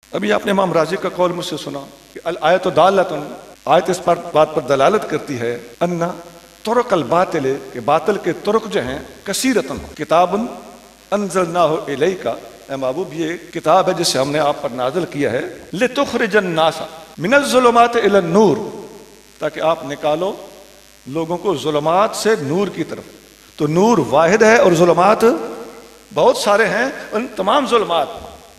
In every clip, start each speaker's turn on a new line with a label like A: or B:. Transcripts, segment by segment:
A: ابھی آپ نے امام راضی کا قول مجھ سے سنا کہ الآیت دالۃ، آیت اس بات پر دلالت کرتی ہے ان طرق الباطل، کہ باطل کے طرق جو ہیں کثیرتن، کتاب انزلناہ الیک، اے محبوب یہ کتاب ہے جسے ہم نے آپ پر نازل کیا ہے، لتخرج الناس من الظلمات الی النور، تاکہ آپ نکالو لوگوں کو ظلمات سے نور کی طرف۔ تو نور واحد ہے اور ظلمات بہت سارے ہیں، ان تمام ظلمات،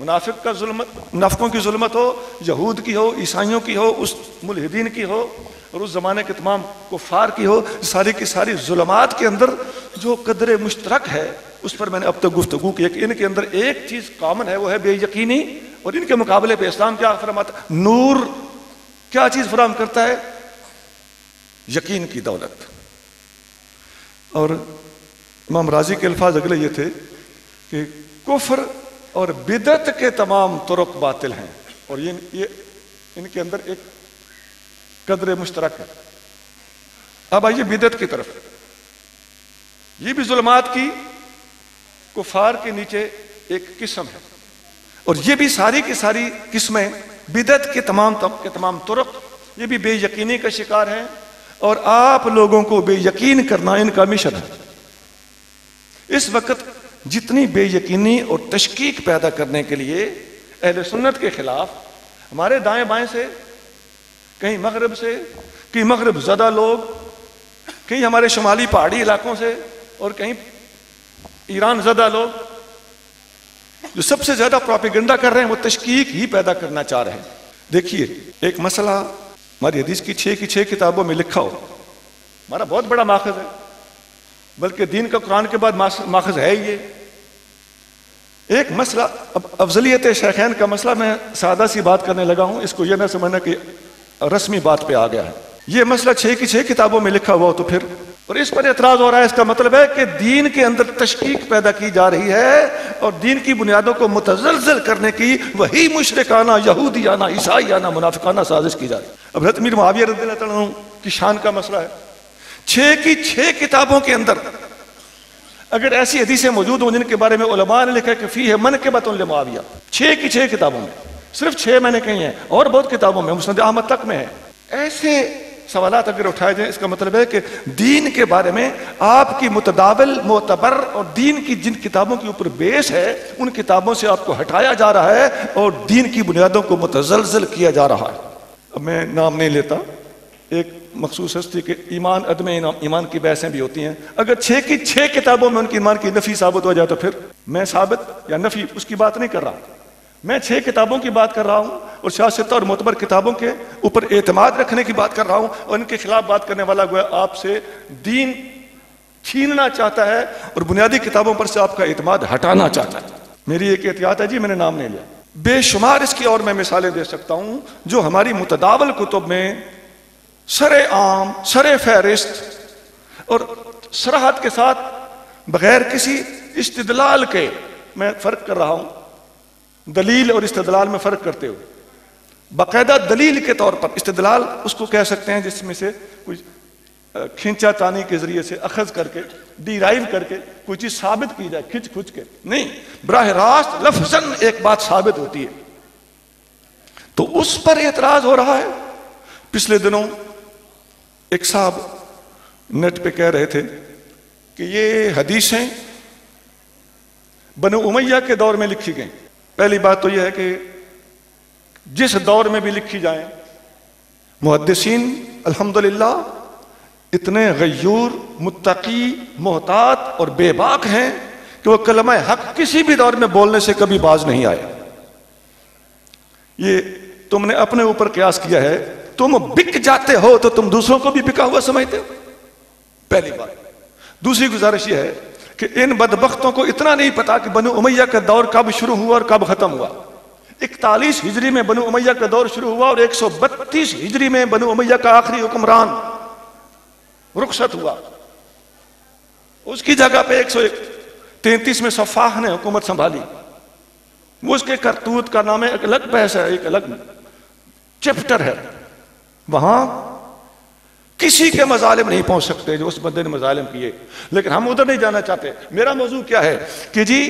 A: منافق کا ظلمت، منافقوں کی ظلمت ہو، یہود کی ہو، عیسائیوں کی ہو، اس ملحدین کی ہو، اور اس زمانے کے تمام کفار کی ہو، ساری کی ساری ظلمات کے اندر جو قدر مشترک ہے اس پر میں نے اب تک گفتگو کی کہ ان کے اندر ایک چیز کامن ہے، وہ ہے بے یقینی، اور ان کے مقابلے پہ اسلام کیا فرماتا ہے؟ نور کیا چیز فراہم کرتا ہے؟ یقین کی دولت۔ اور امام راضی کے الفاظ اگلے یہ تھے کہ کفر اور بدعت کے تمام طرق باطل ہیں، اور یہ ان کے اندر ایک قدر مشترک ہے۔ اب آئیے بدعت کی طرف، یہ بھی ظلمات کی، کفار کے نیچے ایک قسم ہے، اور یہ بھی ساری کی ساری قسمیں بدعت کے تمام طرق، یہ بھی بے یقینی کا شکار ہیں، اور آپ لوگوں کو بے یقین کرنا ان کا مشن ہے۔ اس وقت جتنی بے یقینی اور تشکیک پیدا کرنے کے لیے اہل سنت کے خلاف ہمارے دائیں بائیں سے، کہیں مغرب سے، کہیں مغرب زدہ لوگ، کہیں ہمارے شمالی پہاڑی علاقوں سے، اور کہیں ایران زدہ لوگ، جو سب سے زیادہ پروپیگنڈا کر رہے ہیں وہ تشکیک ہی پیدا کرنا چاہ رہے ہیں۔ دیکھیے ایک مسئلہ ہماری حدیث کی 6 کی 6 کتابوں میں لکھا ہو، ہمارا بہت بڑا ماخذ ہے، بلکہ دین کا قرآن کے بعد ماخذ ہے یہ ایک مسئلہ۔ اب افضلیت شیخین کا مسئلہ میں سادہ سی بات کرنے لگا ہوں، اس کو یہ نہ سمجھنا کہ رسمی بات پہ آ گیا ہے۔ یہ مسئلہ 6 کی 6 کتابوں میں لکھا ہوا ہو تو پھر، اور اس پر اعتراض ہو رہا ہے، اس کا مطلب ہے کہ دین کے اندر تشکیک پیدا کی جا رہی ہے اور دین کی بنیادوں کو متزلزل کرنے کی وہی مشرکانہ، یہودیانہ، عیسائیانہ، منافقانہ سازش کی جا رہی ہے۔ اب حضرت امیر معاویہ رضی اللہ تعالیٰ عنہ کی شان کا مسئلہ ہے، 6 کی 6 کتابوں کے اندر اگر ایسی حدیثیں موجود ہوں جن کے بارے میں علماء نے لکھا کہ فیہ منقبۃ لمعاویہ، 6 کی 6 کتابوں میں، صرف 6 میں نے کہی ہیں، اور بہت کتابوں میں، مسند احمد تک میں ہے۔ ایسے سوالات اگر اٹھائے جائیں، اس کا مطلب ہے کہ دین کے بارے میں آپ کی متداول، معتبر اور دین کی جن کتابوں کے اوپر بیس ہے، ان کتابوں سے آپ کو ہٹایا جا رہا ہے اور دین کی بنیادوں کو متزلزل کیا جا رہا ہے۔ اب میں نام نہیں لیتا، ایک مخصوص ہستی کے ایمان، عدم ایمان کی بحثیں بھی ہوتی ہیں، اگر 6 کی 6 کتابوں میں ان کی ایمان کی نفی ثابت ہو جائے تو پھر میں ثابت یا نفی اس کی بات نہیں کر رہا، میں 6 کتابوں کی بات کر رہا ہوں، اور شاستہ اور معتبر کتابوں کے اوپر اعتماد رکھنے کی بات کر رہا ہوں، اور ان کے خلاف بات کرنے والا گویا آپ سے دین چھیننا چاہتا ہے اور بنیادی کتابوں پر سے آپ کا اعتماد ہٹانا چاہتا ہے۔ میری ایک احتیاط ہے جی، میں نے نام نہیں لیا، بے شمار اس کی اور میں مثالیں دے سکتا ہوں جو ہماری متداول کتب میں سر عام، سر فہرست اور صراحت کے ساتھ بغیر کسی استدلال کے، میں فرق کر رہا ہوں دلیل اور استدلال میں فرق کرتے ہوئے، باقاعدہ دلیل کے طور پر، استدلال اس کو کہہ سکتے ہیں جس میں سے کوئی کھینچا تانی کے ذریعے سے اخذ کر کے، ڈیرائیو کر کے کوئی چیز ثابت کی جائے، کھچ کھچ کے نہیں، براہ راست لفظاً ایک بات ثابت ہوتی ہے، تو اس پر اعتراض ہو رہا ہے۔ پچھلے دنوں ایک صاحب نیٹ پہ کہہ رہے تھے کہ یہ حدیثیں بنو امیہ کے دور میں لکھی گئیں۔ پہلی بات تو یہ ہے کہ جس دور میں بھی لکھی جائیں، محدثین الحمدللہ اتنے غیور، متقی، محتاط اور بے باک ہیں کہ وہ کلمہ حق کسی بھی دور میں بولنے سے کبھی باز نہیں آئے۔ یہ تم نے اپنے اوپر قیاس کیا ہے، تم بک جاتے ہو تو تم دوسروں کو بھی بکا ہوا سمجھتے ہو، پہلی بات۔ دوسری گزارش یہ ہے کہ ان بدبختوں کو اتنا نہیں پتا کہ بنو امیہ کا دور کب شروع ہوا اور کب ختم ہوا۔ 41 ہجری میں بنو امیہ کا دور شروع ہوا اور 132 ہجری میں بنو امیہ کا آخری حکمران رخصت ہوا۔ اس کی جگہ پہ 133 میں صفاح نے حکومت سنبھالی، وہ اس کے کرتوت کا نام ہے، ایک الگ بحث ہے، ایک الگ چیپٹر ہے۔ وہاں کسی کے مظالم نہیں پہنچ سکتے جو اس بندے نے مظالم کیے، لیکن ہم ادھر نہیں جانا چاہتے۔ میرا موضوع کیا ہے کہ جی